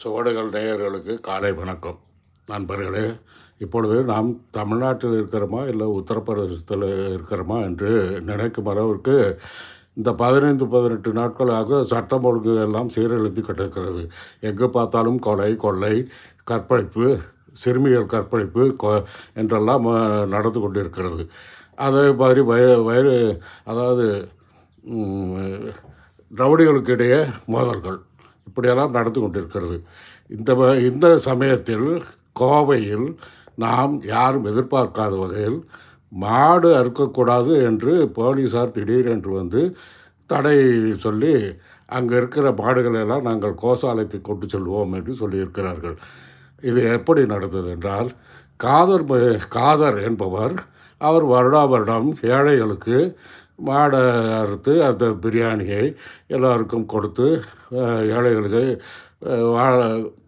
சுவடுகள் நேயர்களுக்கு காலை வணக்கம். நண்பர்களே, இப்பொழுது நாம் தமிழ்நாட்டில் இருக்கிறோமா இல்லை உத்தரப்பிரதேசத்தில் இருக்கிறோமா என்று நினைக்கும் அளவிற்கு இந்த 15-18 நாட்களாக சட்டம் ஒழுங்கு எல்லாம் சீரழித்து கிடக்கிறது. எங்கு பார்த்தாலும் கொலை, கொள்ளை, கற்பழிப்பு, சிறுமிகள் கற்பழிப்பு என்றெல்லாம் நடந்து கொண்டிருக்கிறது. அதே மாதிரி அதாவது ரவுடிகளுக்கு இடையே மோதல்கள் இப்படியெல்லாம் நடந்து கொண்டிருக்கிறது. இந்த சமயத்தில் கோவையில் நாம் யாரும் எதிர்பார்க்காத வகையில் மாடு அறுக்கக்கூடாது என்று போலீஸார் திடீரென்று வந்து தடை சொல்லி அங்கே இருக்கிற மாடுகளெல்லாம் நாங்கள் கோசாலைக்கு கொண்டு செல்வோம் என்று சொல்லியிருக்கிறார்கள். இது எப்படி நடந்தது என்றால், காதர் என்பவர் அவர் வருடம் ஏழைகளுக்கு மாடை அறுத்து அந்த பிரியாணியை எல்லாருக்கும் கொடுத்து ஏழைகளுக்கு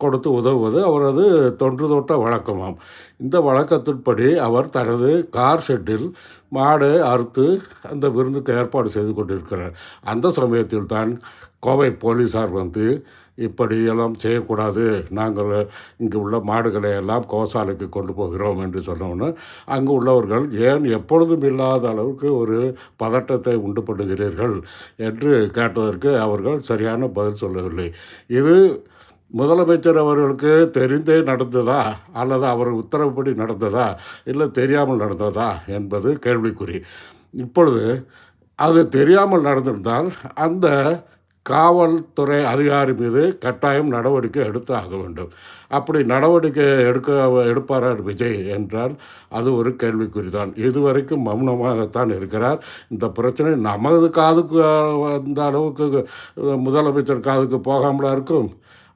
கொடுத்து உதவுவது அவரது தொன்று தொட்ட வழக்கமாம். இந்த வழக்கத்தின்படி அவர் தனது கார் ஷெட்டில் மாடு அறுத்து அந்த விருந்துக்கு ஏற்பாடு செய்து கொண்டிருக்கிறார். அந்த சமயத்தில் தான் கோவை போலீஸார் வந்து இப்படியெல்லாம் செய்யக்கூடாது, நாங்கள் இங்கு உள்ள மாடுகளை எல்லாம் கோசாலைக்கு கொண்டு போகிறோம் என்று சொன்னோன்னு அங்கு உள்ளவர்கள் ஏன் எப்பொழுதும் இல்லாத அளவுக்கு ஒரு பதட்டத்தை உண்டு பண்ணுகிறீர்கள் என்று கேட்டதற்கு அவர்கள் சரியான பதில் சொல்லவில்லை. இது முதலமைச்சர் அவர்களுக்கு தெரிந்தே நடந்ததா அல்லது அவர் உத்தரவுப்படி நடந்ததா இல்லை தெரியாமல் நடந்ததா என்பது கேள்விக்குறி. இப்பொழுது அது தெரியாமல் நடந்திருந்தால் அந்த காவல்துறை அதிகாரி மீது கட்டாயம் நடவடிக்கை எடுத்து ஆக வேண்டும். அப்படி நடவடிக்கை எடுப்பார் விஜய் என்றால் அது ஒரு கேள்விக்குறி தான். இதுவரைக்கும் மௌனமாகத்தான் இருக்கிறார். இந்த பிரச்சனை நமது காதுக்கு அந்த அளவுக்கு முதலமைச்சர் காதுக்கு போகாமலா இருக்கும்.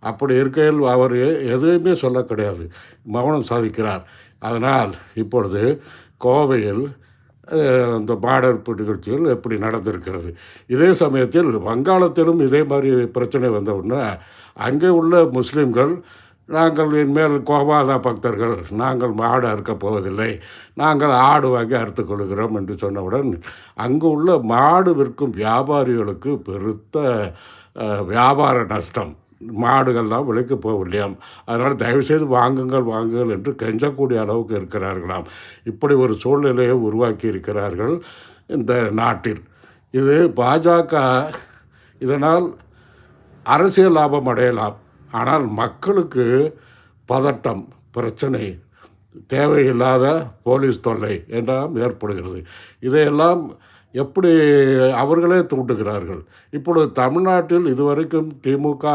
அப்படி இருக்கையில் அவர் எதுவுமே சொல்ல கிடையாது, மௌனம் சாதிக்கிறார். அதனால் இப்பொழுது கோவையில் இந்த மாடர்ப்பு நிகழ்ச்சிகள் எப்படி நடந்திருக்கிறது. இதே சமயத்தில் வங்காளத்திலும் இதே மாதிரி பிரச்சனை வந்தவுடனே அங்கே உள்ள முஸ்லீம்கள், நாங்கள் இனிமேல் கோபால பக்தர்கள், நாங்கள் மாடு அறுக்கப் போவதில்லை, நாங்கள் ஆடு வாங்கி அறுத்து கொள்கிறோம் என்று சொன்னவுடன் அங்கு உள்ள மாடு விற்கும் வியாபாரிகளுக்கு பெருத்த வியாபார நஷ்டம். மாடுகள்லாம் விலைக்கு போகலையாம். அதனால் தயவுசெய்து வாங்குங்கள் என்று கெஞ்சக்கூடிய அளவுக்கு இருக்கிறார்களாம். இப்படி ஒரு சூழ்நிலையை உருவாக்கி இருக்கிறார்கள் இந்த நாட்டில். இது பாஜக இதனால் அரசியல் லாபம் அடையலாம், ஆனால் மக்களுக்கு பதட்டம், பிரச்சனை, தேவையில்லாத போலீஸ் தொல்லை என்றெல்லாம் ஏற்படுகிறது. இதையெல்லாம் எப்படி அவர்களே தூண்டுகிறார்கள். இப்பொழுது தமிழ்நாட்டில் இதுவரைக்கும் திமுக